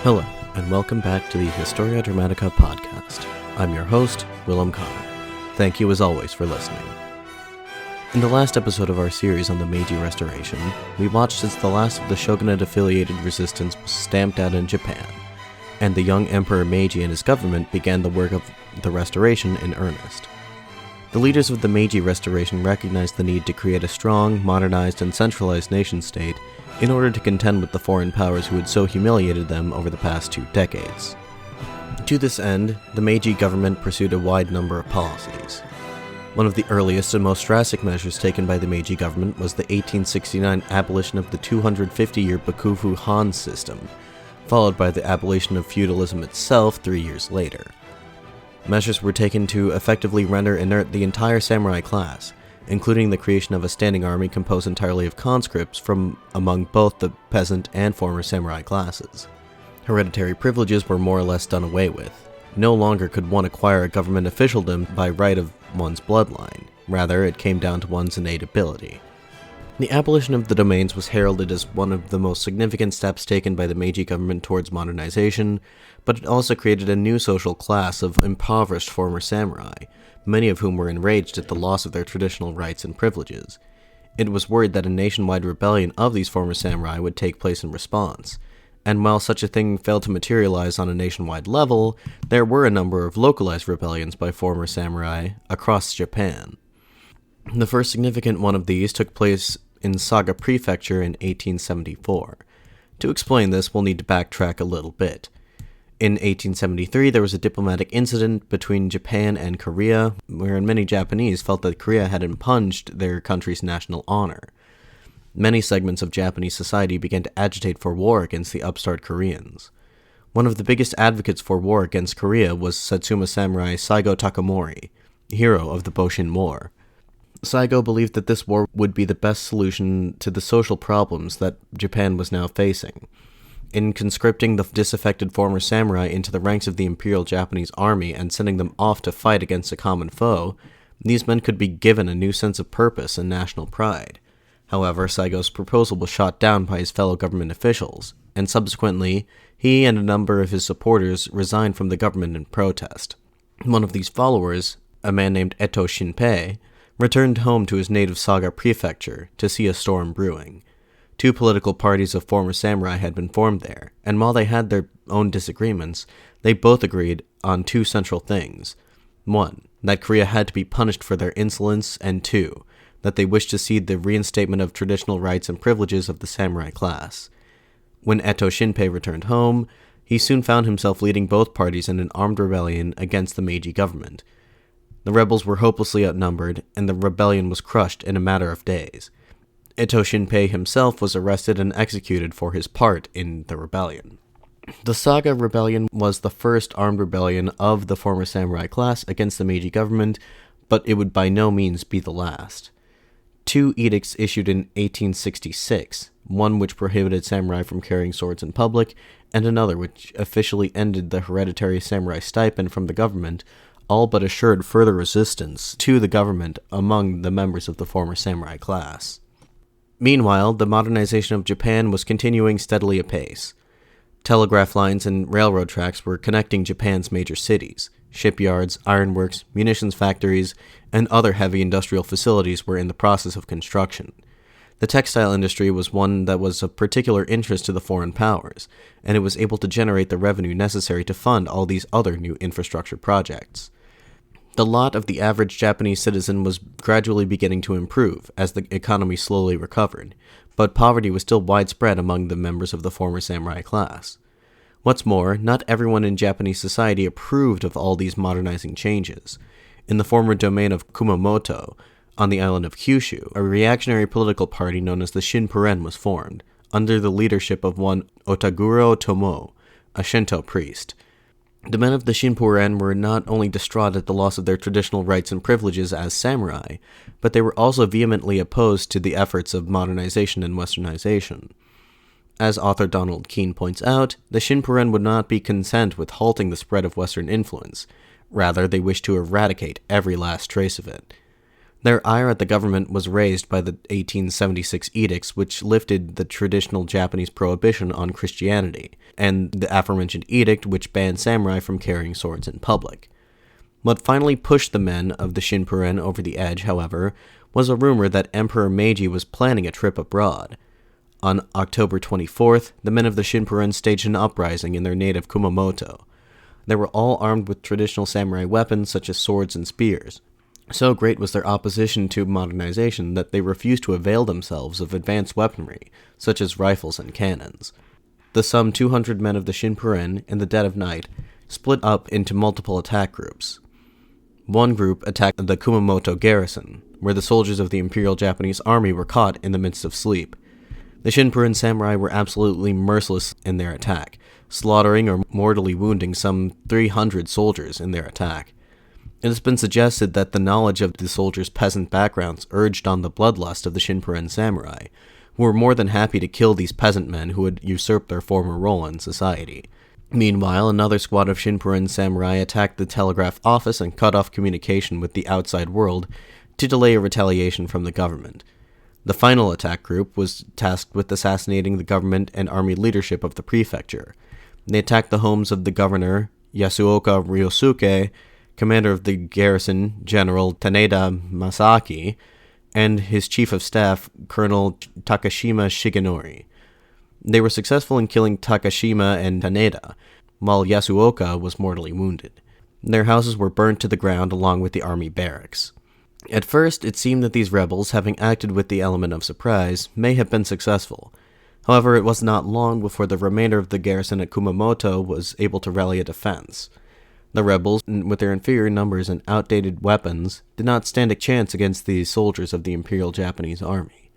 Hello, and welcome back to the Historia Dramatica podcast. I'm your host, Willem Connor. Thank you as always for listening. In the last episode of our series on the Meiji Restoration, we watched as the last of the shogunate-affiliated resistance was stamped out in Japan, and the young Emperor Meiji and his government began the work of the restoration in earnest. The leaders of the Meiji Restoration recognized the need to create a strong, modernized, and centralized nation-state in order to contend with the foreign powers who had so humiliated them over the past 2 decades. To this end, the Meiji government pursued a wide number of policies. One of the earliest and most drastic measures taken by the Meiji government was the 1869 abolition of the 250-year Bakufu Han system, followed by the abolition of feudalism itself 3 years later. Measures were taken to effectively render inert the entire samurai class, including the creation of a standing army composed entirely of conscripts from among both the peasant and former samurai classes. Hereditary privileges were more or less done away with. No longer could one acquire a government officialdom by right of one's bloodline. Rather, it came down to one's innate ability. The abolition of the domains was heralded as one of the most significant steps taken by the Meiji government towards modernization, but it also created a new social class of impoverished former samurai, many of whom were enraged at the loss of their traditional rights and privileges. It was worried that a nationwide rebellion of these former samurai would take place in response, and while such a thing failed to materialize on a nationwide level, there were a number of localized rebellions by former samurai across Japan. The first significant one of these took place in Saga Prefecture in 1874. To explain this, we'll need to backtrack a little bit. In 1873, there was a diplomatic incident between Japan and Korea, wherein many Japanese felt that Korea had impunged their country's national honor. Many segments of Japanese society began to agitate for war against the upstart Koreans. One of the biggest advocates for war against Korea was Satsuma samurai Saigo Takamori, hero of the Boshin War. Saigo believed that this war would be the best solution to the social problems that Japan was now facing. In conscripting the disaffected former samurai into the ranks of the Imperial Japanese army and sending them off to fight against a common foe, these men could be given a new sense of purpose and national pride. However, Saigo's proposal was shot down by his fellow government officials, and subsequently, he and a number of his supporters resigned from the government in protest. One of these followers, a man named Eto Shinpei, returned home to his native Saga Prefecture to see a storm brewing. 2 political parties of former samurai had been formed there, and while they had their own disagreements, they both agreed on 2 central things. 1, that Korea had to be punished for their insolence, and 2, that they wished to see the reinstatement of traditional rights and privileges of the samurai class. When Eto Shinpei returned home, he soon found himself leading both parties in an armed rebellion against the Meiji government. The rebels were hopelessly outnumbered, and the rebellion was crushed in a matter of days. Eto Shinpei himself was arrested and executed for his part in the rebellion. The Saga Rebellion was the first armed rebellion of the former samurai class against the Meiji government, but it would by no means be the last. 2 edicts issued in 1866, one which prohibited samurai from carrying swords in public, and another which officially ended the hereditary samurai stipend from the government, all but assured further resistance to the government among the members of the former samurai class. Meanwhile, the modernization of Japan was continuing steadily apace. Telegraph lines and railroad tracks were connecting Japan's major cities. Shipyards, ironworks, munitions factories, and other heavy industrial facilities were in the process of construction. The textile industry was one that was of particular interest to the foreign powers, and it was able to generate the revenue necessary to fund all these other new infrastructure projects. The lot of the average Japanese citizen was gradually beginning to improve as the economy slowly recovered, but poverty was still widespread among the members of the former samurai class. What's more, not everyone in Japanese society approved of all these modernizing changes. In the former domain of Kumamoto, on the island of Kyushu, a reactionary political party known as the Shinpuren was formed, under the leadership of one Otaguro Tomo, a Shinto priest. The men of the Shinpuren were not only distraught at the loss of their traditional rights and privileges as samurai, but they were also vehemently opposed to the efforts of modernization and westernization. As author Donald Keene points out, the Shinpuren would not be content with halting the spread of Western influence. Rather, they wished to eradicate every last trace of it. Their ire at the government was raised by the 1876 edicts, which lifted the traditional Japanese prohibition on Christianity, and the aforementioned edict which banned samurai from carrying swords in public. What finally pushed the men of the Shinpuren over the edge, however, was a rumor that Emperor Meiji was planning a trip abroad. On October 24th, the men of the Shinpuren staged an uprising in their native Kumamoto. They were all armed with traditional samurai weapons such as swords and spears. So great was their opposition to modernization that they refused to avail themselves of advanced weaponry, such as rifles and cannons. The some 200 men of the Shinpuren, in the dead of night, split up into multiple attack groups. One group attacked the Kumamoto garrison, where the soldiers of the Imperial Japanese Army were caught in the midst of sleep. The Shinpuren samurai were absolutely merciless in their attack, slaughtering or mortally wounding some 300 soldiers in their attack. It has been suggested that the knowledge of the soldiers' peasant backgrounds urged on the bloodlust of the Shinpuren samurai, who were more than happy to kill these peasant men who had usurped their former role in society. Meanwhile, another squad of Shinpuren samurai attacked the telegraph office and cut off communication with the outside world to delay a retaliation from the government. The final attack group was tasked with assassinating the government and army leadership of the prefecture. They attacked the homes of the governor, Yasuoka Ryosuke, commander of the garrison, General Taneda Masaki, and his chief of staff, Colonel Takashima Shigenori. They were successful in killing Takashima and Taneda, while Yasuoka was mortally wounded. Their houses were burnt to the ground along with the army barracks. At first, it seemed that these rebels, having acted with the element of surprise, may have been successful. However, it was not long before the remainder of the garrison at Kumamoto was able to rally a defense. The rebels, with their inferior numbers and outdated weapons, did not stand a chance against the soldiers of the Imperial Japanese Army.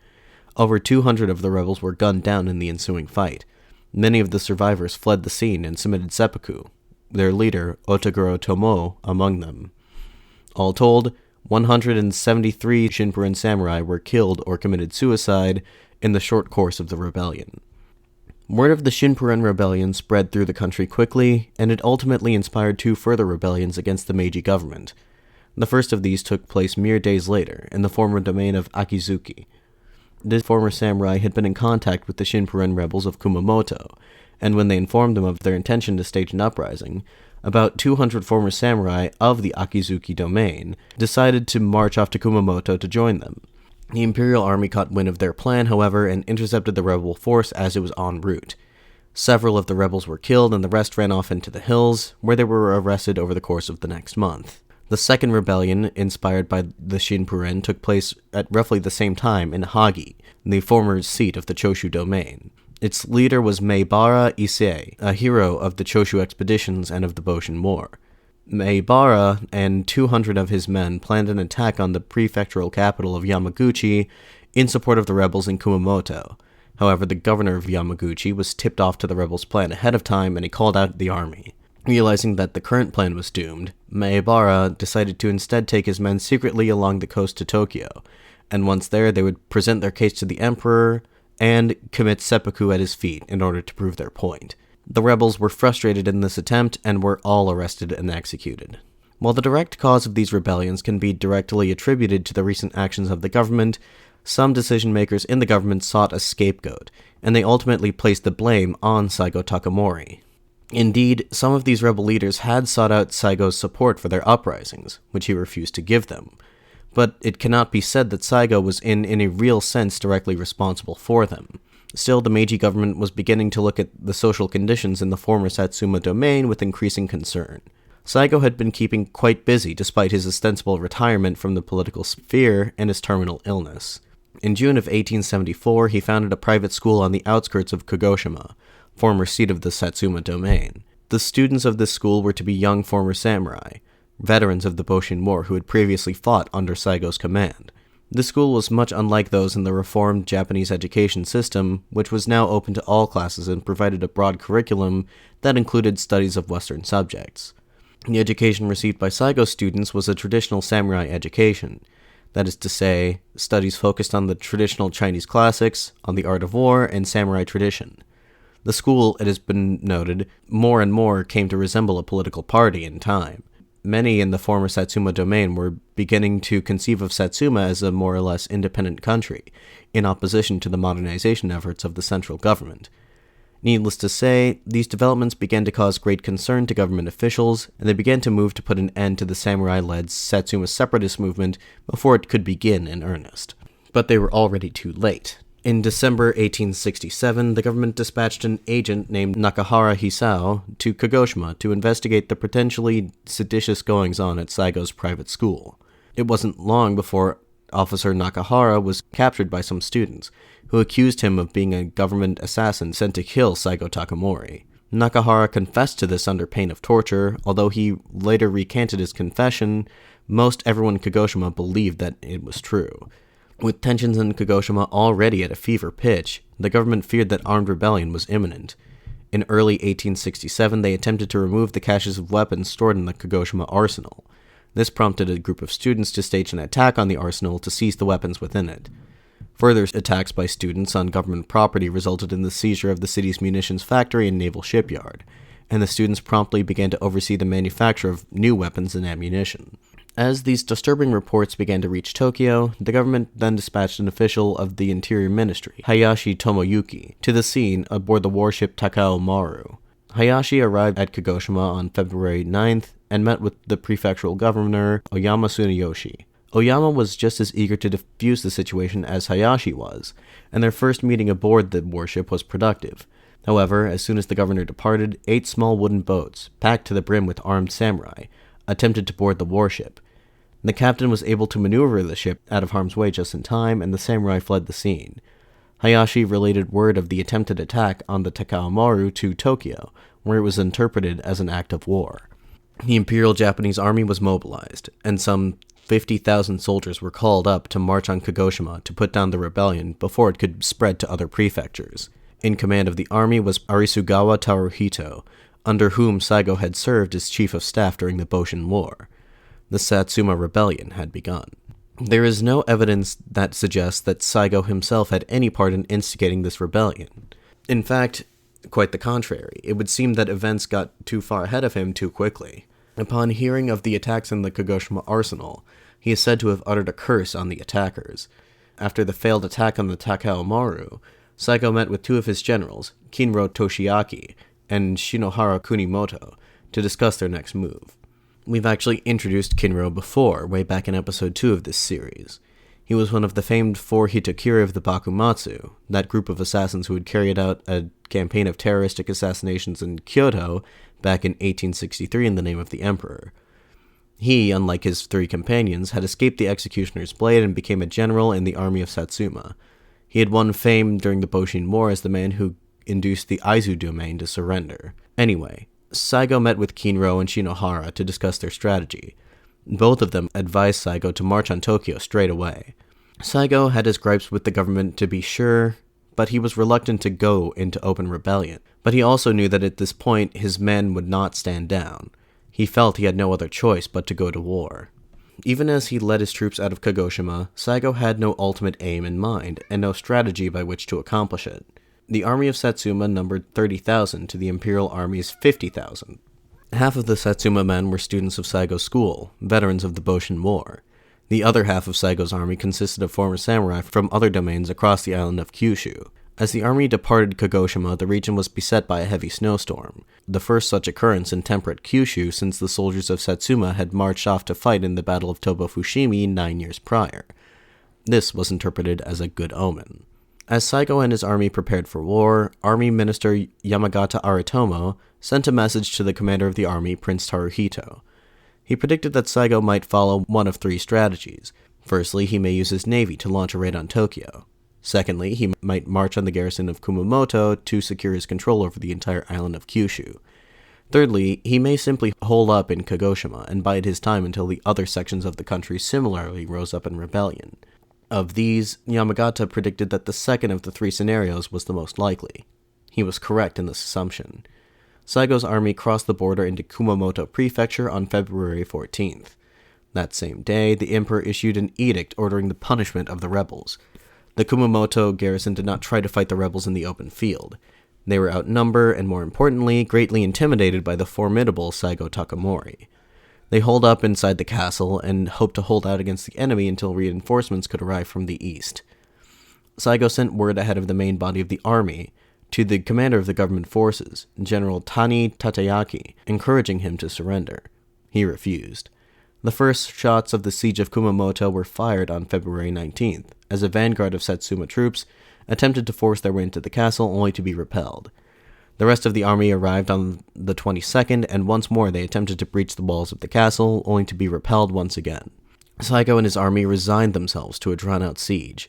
Over 200 of the rebels were gunned down in the ensuing fight. Many of the survivors fled the scene and submitted seppuku, their leader, Otaguro Tomo, among them. All told, 173 Shinpuren samurai were killed or committed suicide in the short course of the rebellion. Word of the Shinpuren Rebellion spread through the country quickly, and it ultimately inspired 2 further rebellions against the Meiji government. The first of these took place mere days later, in the former domain of Akizuki. This former samurai had been in contact with the Shinpuren rebels of Kumamoto, and when they informed them of their intention to stage an uprising, about 200 former samurai of the Akizuki domain decided to march off to Kumamoto to join them. The Imperial Army caught wind of their plan, however, and intercepted the rebel force as it was en route. Several of the rebels were killed, and the rest ran off into the hills, where they were arrested over the course of the next month. The second rebellion, inspired by the Shinpuren, took place at roughly the same time in Hagi, the former seat of the Choshu domain. Its leader was Meibara Issei, a hero of the Choshu expeditions and of the Boshin War. Meibara and 200 of his men planned an attack on the prefectural capital of Yamaguchi in support of the rebels in Kumamoto. However, the governor of Yamaguchi was tipped off to the rebels' plan ahead of time, and he called out the army. Realizing that the current plan was doomed, Meibara decided to instead take his men secretly along the coast to Tokyo, and once there they would present their case to the emperor and commit seppuku at his feet in order to prove their point. The rebels were frustrated in this attempt and were all arrested and executed. While the direct cause of these rebellions can be directly attributed to the recent actions of the government, some decision-makers in the government sought a scapegoat, and they ultimately placed the blame on Saigo Takamori. Indeed, some of these rebel leaders had sought out Saigo's support for their uprisings, which he refused to give them. But it cannot be said that Saigo was in any real sense directly responsible for them. Still, the Meiji government was beginning to look at the social conditions in the former Satsuma domain with increasing concern. Saigo had been keeping quite busy despite his ostensible retirement from the political sphere and his terminal illness. In June of 1874, he founded a private school on the outskirts of Kagoshima, former seat of the Satsuma domain. The students of this school were to be young former samurai, veterans of the Boshin War who had previously fought under Saigo's command. This school was much unlike those in the reformed Japanese education system, which was now open to all classes and provided a broad curriculum that included studies of Western subjects. The education received by Saigo students was a traditional samurai education, that is to say, studies focused on the traditional Chinese classics, on the art of war, and samurai tradition. The school, it has been noted, more and more came to resemble a political party in time. many in the former Satsuma domain were beginning to conceive of Satsuma as a more or less independent country, in opposition to the modernization efforts of the central government. Needless to say, these developments began to cause great concern to government officials, and they began to move to put an end to the samurai-led Satsuma separatist movement before it could begin in earnest. But they were already too late. In December 1867, the government dispatched an agent named Nakahara Hisao to Kagoshima to investigate the potentially seditious goings-on at Saigo's private school. It wasn't long before Officer Nakahara was captured by some students, who accused him of being a government assassin sent to kill Saigo Takamori. Nakahara confessed to this under pain of torture. Although he later recanted his confession, most everyone in Kagoshima believed that it was true. With tensions in Kagoshima already at a fever pitch, the government feared that armed rebellion was imminent. In early 1867, they attempted to remove the caches of weapons stored in the Kagoshima arsenal. This prompted a group of students to stage an attack on the arsenal to seize the weapons within it. Further attacks by students on government property resulted in the seizure of the city's munitions factory and naval shipyard, and the students promptly began to oversee the manufacture of new weapons and ammunition. As these disturbing reports began to reach Tokyo, the government then dispatched an official of the Interior Ministry, Hayashi Tomoyuki, to the scene aboard the warship Takao Maru. Hayashi arrived at Kagoshima on February 9th and met with the prefectural governor, Oyama Tsuneyoshi. Oyama was just as eager to defuse the situation as Hayashi was, and their first meeting aboard the warship was productive. However, as soon as the governor departed, 8 small wooden boats, packed to the brim with armed samurai, attempted to board the warship. The captain was able to maneuver the ship out of harm's way just in time, and the samurai fled the scene. Hayashi related word of the attempted attack on the Takao Maru to Tokyo, where it was interpreted as an act of war. The Imperial Japanese Army was mobilized, and some 50,000 soldiers were called up to march on Kagoshima to put down the rebellion before it could spread to other prefectures. In command of the army was Arisugawa Taruhito, under whom Saigo had served as chief of staff during the Boshin War. The Satsuma Rebellion had begun. There is no evidence that suggests that Saigo himself had any part in instigating this rebellion. In fact, quite the contrary. It would seem that events got too far ahead of him too quickly. Upon hearing of the attacks in the Kagoshima arsenal, he is said to have uttered a curse on the attackers. After the failed attack on the Takao Maru, Saigo met with 2 of his generals, Kinro Toshiaki and Shinohara Kunimoto, to discuss their next move. We've actually introduced Kinro before, way back in episode 2 of this series. He was one of the famed 4 Hitokiri of the Bakumatsu, that group of assassins who had carried out a campaign of terroristic assassinations in Kyoto back in 1863 in the name of the emperor. He, unlike his 3 companions, had escaped the executioner's blade and became a general in the army of Satsuma. He had won fame during the Boshin War as the man who induced the Aizu domain to surrender. Anyway, Saigo met with Kinro and Shinohara to discuss their strategy. Both of them advised Saigo to march on Tokyo straight away. Saigo had his gripes with the government, to be sure, but he was reluctant to go into open rebellion. But he also knew that at this point his men would not stand down. He felt he had no other choice but to go to war. Even as he led his troops out of Kagoshima, Saigo had no ultimate aim in mind, and no strategy by which to accomplish it. The army of Satsuma numbered 30,000 to the Imperial Army's 50,000. Half of the Satsuma men were students of Saigo's school, veterans of the Boshin War. The other half of Saigo's army consisted of former samurai from other domains across the island of Kyushu. As the army departed Kagoshima, the region was beset by a heavy snowstorm, the first such occurrence in temperate Kyushu since the soldiers of Satsuma had marched off to fight in the Battle of Toba-Fushimi 9 years prior. This was interpreted as a good omen. As Saigo and his army prepared for war, Army Minister Yamagata Aritomo sent a message to the commander of the army, Prince Taruhito. He predicted that Saigo might follow one of 3 strategies. Firstly, he may use his navy to launch a raid on Tokyo. Secondly, he might march on the garrison of Kumamoto to secure his control over the entire island of Kyushu. Thirdly, he may simply hole up in Kagoshima and bide his time until the other sections of the country similarly rose up in rebellion. Of these, Yamagata predicted that the second of the 3 scenarios was the most likely. He was correct in this assumption. Saigo's army crossed the border into Kumamoto Prefecture on February 14th. That same day, the emperor issued an edict ordering the punishment of the rebels. The Kumamoto garrison did not try to fight the rebels in the open field. They were outnumbered and, more importantly, greatly intimidated by the formidable Saigo Takamori. They holed up inside the castle and hoped to hold out against the enemy until reinforcements could arrive from the east. Saigo sent word ahead of the main body of the army to the commander of the government forces, General Tani Tateyaki, encouraging him to surrender. He refused. The first shots of the siege of Kumamoto were fired on February 19th, as a vanguard of Satsuma troops attempted to force their way into the castle only to be repelled. The rest of the army arrived on the 22nd, and once more they attempted to breach the walls of the castle, only to be repelled once again. Saigo and his army resigned themselves to a drawn-out siege.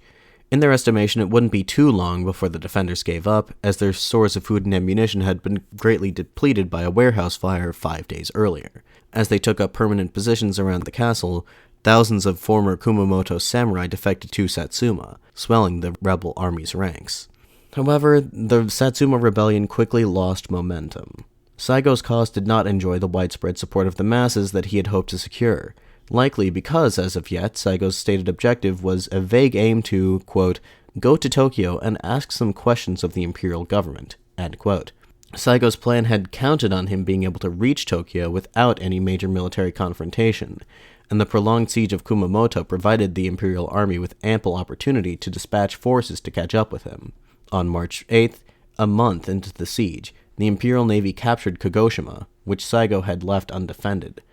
In their estimation, it wouldn't be too long before the defenders gave up, as their stores of food and ammunition had been greatly depleted by a warehouse fire 5 days earlier. As they took up permanent positions around the castle, thousands of former Kumamoto samurai defected to Satsuma, swelling the rebel army's ranks. However, the Satsuma Rebellion quickly lost momentum. Saigo's cause did not enjoy the widespread support of the masses that he had hoped to secure, likely because, as of yet, Saigo's stated objective was a vague aim to, quote, go to Tokyo and ask some questions of the imperial government, end quote. Saigo's plan had counted on him being able to reach Tokyo without any major military confrontation, and the prolonged siege of Kumamoto provided the imperial army with ample opportunity to dispatch forces to catch up with him. On March 8th, a month into the siege, the Imperial Navy captured Kagoshima, which Saigo had left undefended.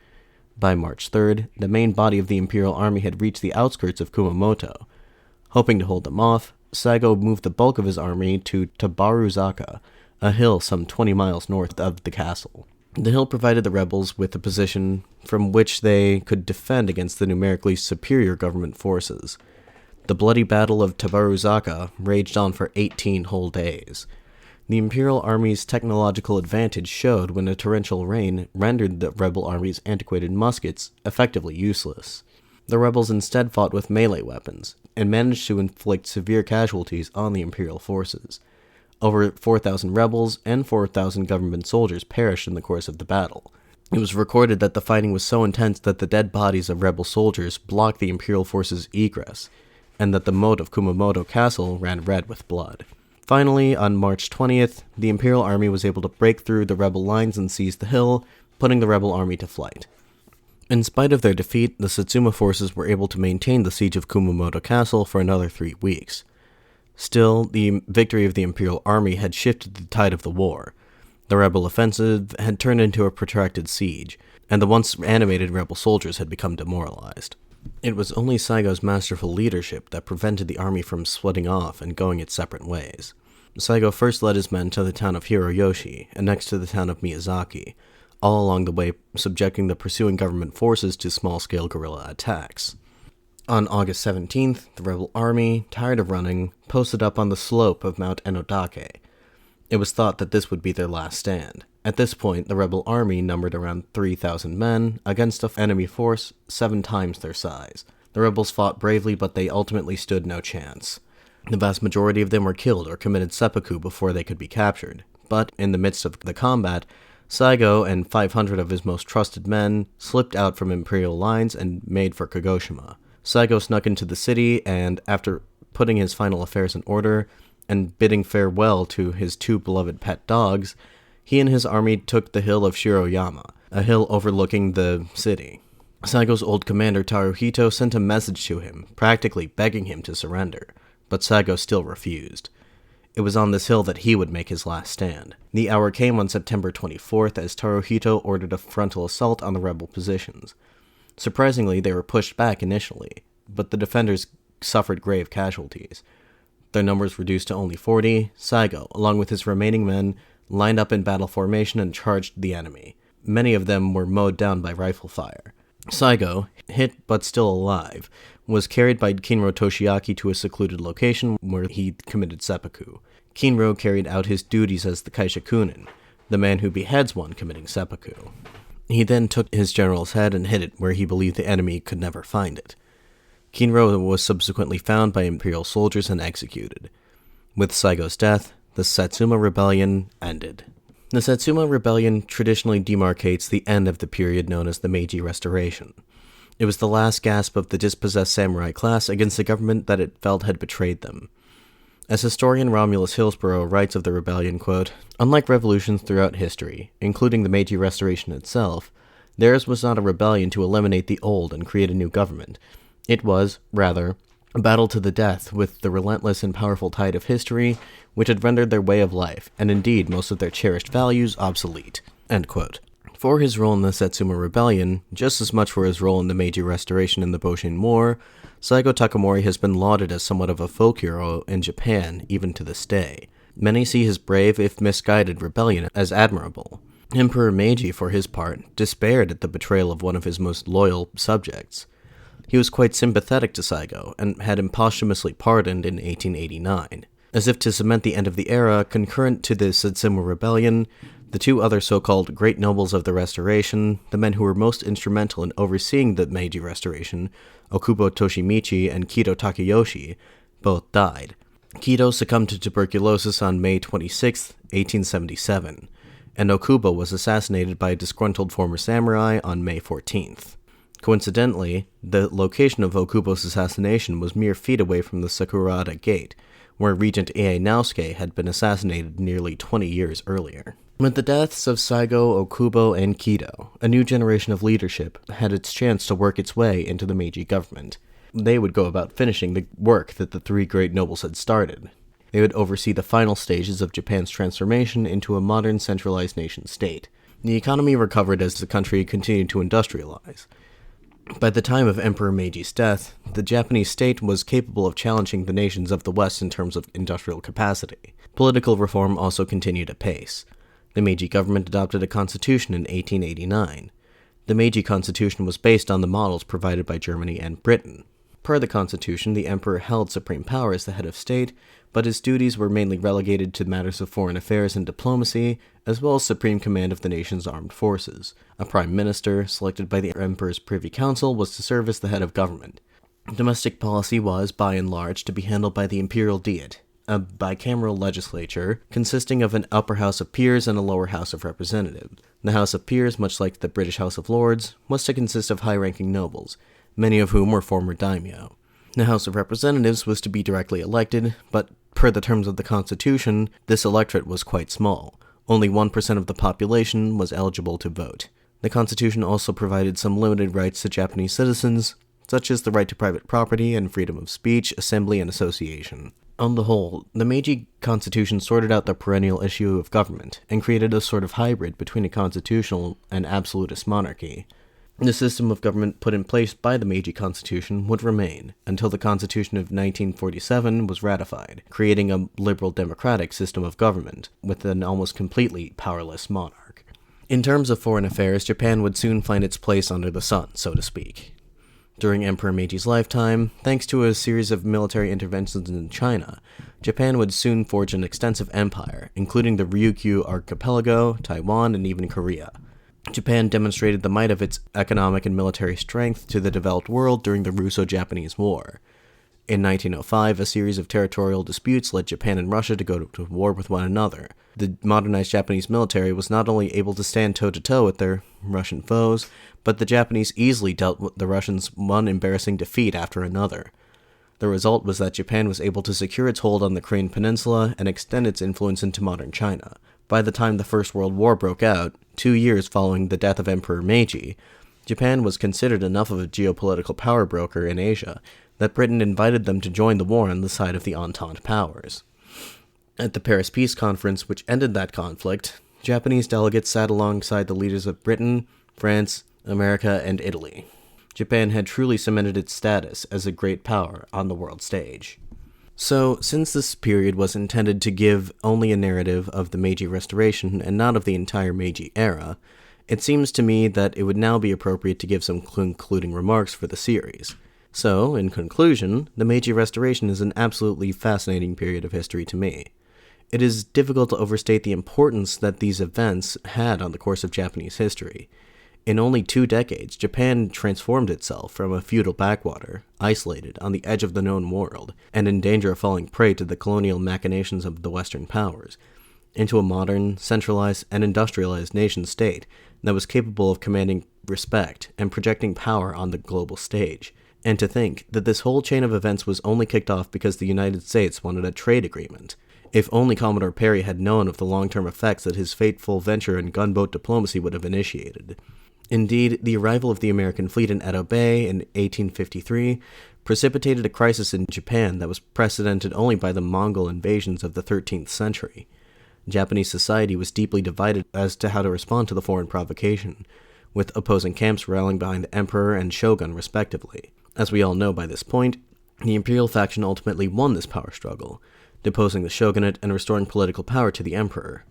By March 3rd, the main body of the Imperial Army had reached the outskirts of Kumamoto. Hoping to hold them off, Saigo moved the bulk of his army to Tabaruzaka, a hill some 20 miles north of the castle. The hill provided the rebels with a position from which they could defend against the numerically superior government forces. The bloody Battle of Tabaruzaka raged on for 18 whole days. The Imperial Army's technological advantage showed when a torrential rain rendered the rebel army's antiquated muskets effectively useless. The rebels instead fought with melee weapons, and managed to inflict severe casualties on the Imperial forces. Over 4,000 rebels and 4,000 government soldiers perished in the course of the battle. It was recorded that the fighting was so intense that the dead bodies of rebel soldiers blocked the Imperial forces' egress, and that the moat of Kumamoto Castle ran red with blood. Finally, on March 20th, the Imperial Army was able to break through the rebel lines and seize the hill, putting the rebel army to flight. In spite of their defeat, the Satsuma forces were able to maintain the siege of Kumamoto Castle for another 3 weeks. Still, the victory of the Imperial Army had shifted the tide of the war. The rebel offensive had turned into a protracted siege, and the once animated rebel soldiers had become demoralized. It was only Saigo's masterful leadership that prevented the army from splitting off and going its separate ways. Saigo first led his men to the town of Hiroyoshi, and next to the town of Miyazaki, all along the way subjecting the pursuing government forces to small-scale guerrilla attacks. On August 17th, the rebel army, tired of running, posted up on the slope of Mount Enodake. It was thought that this would be their last stand. At this point, the rebel army numbered around 3,000 men, against an enemy force 7 times their size. The rebels fought bravely, but they ultimately stood no chance. The vast majority of them were killed or committed seppuku before they could be captured. But, in the midst of the combat, Saigo and 500 of his most trusted men slipped out from Imperial lines and made for Kagoshima. Saigo snuck into the city, and after putting his final affairs in order, and bidding farewell to his 2 beloved pet dogs, he and his army took the hill of Shiroyama, a hill overlooking the city. Saigo's old commander Taruhito sent a message to him, practically begging him to surrender, but Saigo still refused. It was on this hill that he would make his last stand. The hour came on September 24th as Taruhito ordered a frontal assault on the rebel positions. Surprisingly, they were pushed back initially, but the defenders suffered grave casualties. Their numbers reduced to only 40, Saigo, along with his remaining men, lined up in battle formation and charged the enemy. Many of them were mowed down by rifle fire. Saigo, hit but still alive, was carried by Kinro Toshiaki to a secluded location where he committed seppuku. Kinro carried out his duties as the kaishakunin, the man who beheads one committing seppuku. He then took his general's head and hid it where he believed the enemy could never find it. Kinro was subsequently found by Imperial soldiers and executed. With Saigo's death, the Satsuma Rebellion ended. The Satsuma Rebellion traditionally demarcates the end of the period known as the Meiji Restoration. It was the last gasp of the dispossessed samurai class against the government that it felt had betrayed them. As historian Romulus Hillsborough writes of the rebellion, quote, "Unlike revolutions throughout history, including the Meiji Restoration itself, Theirs was not a rebellion to eliminate the old and create a new government. It was, rather, a battle to the death with the relentless and powerful tide of history, which had rendered their way of life, and indeed most of their cherished values, obsolete." End quote. For his role in the Satsuma Rebellion, just as much for his role in the Meiji Restoration and the Boshin War, Saigo Takamori has been lauded as somewhat of a folk hero in Japan, even to this day. Many see his brave, if misguided, rebellion as admirable. Emperor Meiji, for his part, despaired at the betrayal of one of his most loyal subjects. He was quite sympathetic to Saigo, and had him posthumously pardoned in 1889. As if to cement the end of the era, concurrent to the Satsuma Rebellion, the two other so-called great nobles of the Restoration, the men who were most instrumental in overseeing the Meiji Restoration, Okubo Toshimichi and Kido Takayoshi, both died. Kido succumbed to tuberculosis on May 26, 1877, and Okubo was assassinated by a disgruntled former samurai on May 14th. Coincidentally, the location of Okubo's assassination was mere feet away from the Sakurada Gate, where Regent Ie Naosuke had been assassinated nearly 20 years earlier. With the deaths of Saigo, Okubo, and Kido, a new generation of leadership had its chance to work its way into the Meiji government. They would go about finishing the work that the three great nobles had started. They would oversee the final stages of Japan's transformation into a modern centralized nation-state. The economy recovered as the country continued to industrialize. By the time of Emperor Meiji's death, the Japanese state was capable of challenging the nations of the West in terms of industrial capacity. Political reform also continued apace. The Meiji government adopted a constitution in 1889. The Meiji constitution was based on the models provided by Germany and Britain. Per the constitution, the emperor held supreme power as the head of state, but his duties were mainly relegated to matters of foreign affairs and diplomacy, as well as supreme command of the nation's armed forces. A prime minister, selected by the emperor's privy council, was to serve as the head of government. Domestic policy was, by and large, to be handled by the Imperial Diet, a bicameral legislature consisting of an upper house of peers and a lower house of representatives. The House of Peers, much like the British House of Lords, was to consist of high-ranking nobles, many of whom were former daimyo. The House of Representatives was to be directly elected, but per the terms of the Constitution, this electorate was quite small. Only 1% of the population was eligible to vote. The Constitution also provided some limited rights to Japanese citizens, such as the right to private property and freedom of speech, assembly, and association. On the whole, the Meiji Constitution sorted out the perennial issue of government, and created a sort of hybrid between a constitutional and absolutist monarchy. The system of government put in place by the Meiji Constitution would remain until the Constitution of 1947 was ratified, creating a liberal democratic system of government, with an almost completely powerless monarch. In terms of foreign affairs, Japan would soon find its place under the sun, so to speak. During Emperor Meiji's lifetime, thanks to a series of military interventions in China, Japan would soon forge an extensive empire, including the Ryukyu Archipelago, Taiwan, and even Korea. Japan demonstrated the might of its economic and military strength to the developed world during the Russo-Japanese War. In 1905, a series of territorial disputes led Japan and Russia to go to war with one another. The modernized Japanese military was not only able to stand toe-to-toe with their Russian foes, but the Japanese easily dealt with the Russians one embarrassing defeat after another. The result was that Japan was able to secure its hold on the Korean peninsula and extend its influence into modern China. By the time the First World War broke out, 2 years following the death of Emperor Meiji, Japan was considered enough of a geopolitical power broker in Asia that Britain invited them to join the war on the side of the Entente powers. At the Paris Peace Conference, which ended that conflict, Japanese delegates sat alongside the leaders of Britain, France, America, and Italy. Japan had truly cemented its status as a great power on the world stage. So, since this period was intended to give only a narrative of the Meiji Restoration and not of the entire Meiji era, it seems to me that it would now be appropriate to give some concluding remarks for the series. So, in conclusion, the Meiji Restoration is an absolutely fascinating period of history to me. It is difficult to overstate the importance that these events had on the course of Japanese history. In only 2 decades, Japan transformed itself from a feudal backwater, isolated on the edge of the known world, and in danger of falling prey to the colonial machinations of the Western powers, into a modern, centralized, and industrialized nation-state that was capable of commanding respect and projecting power on the global stage. And to think that this whole chain of events was only kicked off because the United States wanted a trade agreement. If only Commodore Perry had known of the long-term effects that his fateful venture in gunboat diplomacy would have initiated. Indeed, the arrival of the American fleet in Edo Bay in 1853 precipitated a crisis in Japan that was precedented only by the Mongol invasions of the 13th century. Japanese society was deeply divided as to how to respond to the foreign provocation, with opposing camps rallying behind the emperor and shogun respectively. As we all know by this point, the Imperial faction ultimately won this power struggle, deposing the shogunate and restoring political power to the emperor.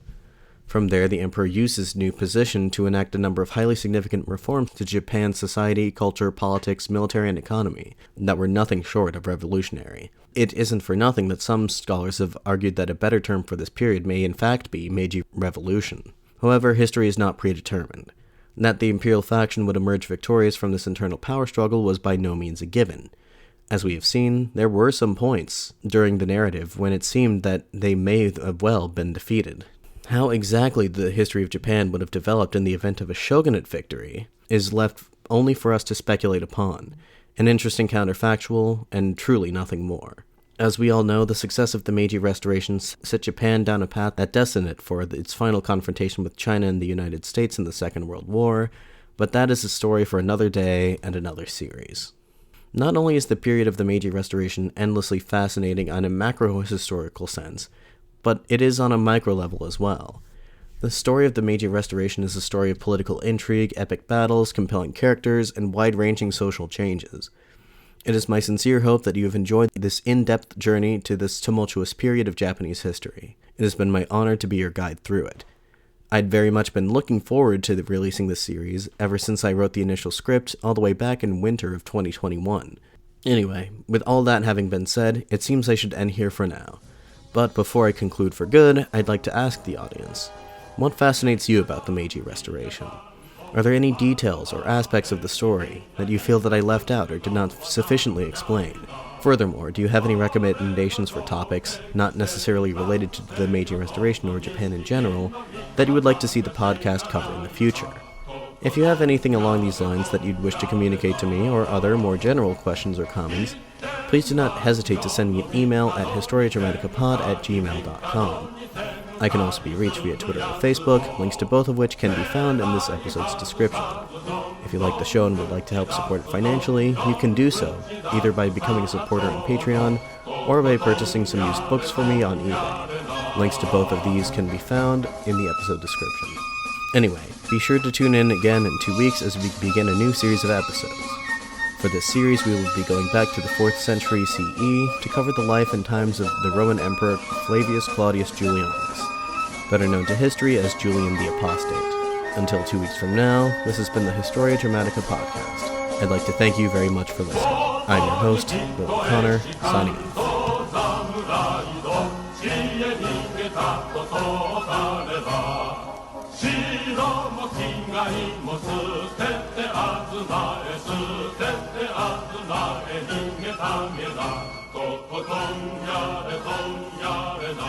From there, the emperor used his new position to enact a number of highly significant reforms to Japan's society, culture, politics, military, and economy that were nothing short of revolutionary. It isn't for nothing that some scholars have argued that a better term for this period may in fact be Meiji Revolution. However, history is not predetermined. That the Imperial faction would emerge victorious from this internal power struggle was by no means a given. As we have seen, there were some points during the narrative when it seemed that they may have well been defeated. How exactly the history of Japan would have developed in the event of a shogunate victory is left only for us to speculate upon, an interesting counterfactual, and truly nothing more. As we all know, the success of the Meiji Restoration set Japan down a path that destined it for its final confrontation with China and the United States in the Second World War, but that is a story for another day and another series. Not only is the period of the Meiji Restoration endlessly fascinating on a macro-historical sense, but it is on a micro level as well. The story of the Meiji Restoration is a story of political intrigue, epic battles, compelling characters, and wide-ranging social changes. It is my sincere hope that you have enjoyed this in-depth journey to this tumultuous period of Japanese history. It has been my honor to be your guide through it. I'd very much been looking forward to releasing this series ever since I wrote the initial script all the way back in winter of 2021. Anyway, with all that having been said, it seems I should end here for now. But before I conclude for good, I'd like to ask the audience, what fascinates you about the Meiji Restoration? Are there any details or aspects of the story that you feel that I left out or did not sufficiently explain? Furthermore, do you have any recommendations for topics, not necessarily related to the Meiji Restoration or Japan in general, that you would like to see the podcast cover in the future? If you have anything along these lines that you'd wish to communicate to me or other more general questions or comments, please do not hesitate to send me an email at historiadramaticapod@gmail.com. I can also be reached via Twitter or Facebook, links to both of which can be found in this episode's description. If you like the show and would like to help support it financially, you can do so, either by becoming a supporter on Patreon, or by purchasing some used books for me on eBay. Links to both of these can be found in the episode description. Anyway, be sure to tune in again in 2 weeks as we begin a new series of episodes. For this series, we will be going back to the 4th century CE to cover the life and times of the Roman Emperor Flavius Claudius Julianus, better known to history as Julian the Apostate. Until 2 weeks from now, this has been the Historia Dramatica podcast. I'd like to thank you very much for listening. I'm your host, Will O'Connor, signing off. とことんやれとんやれな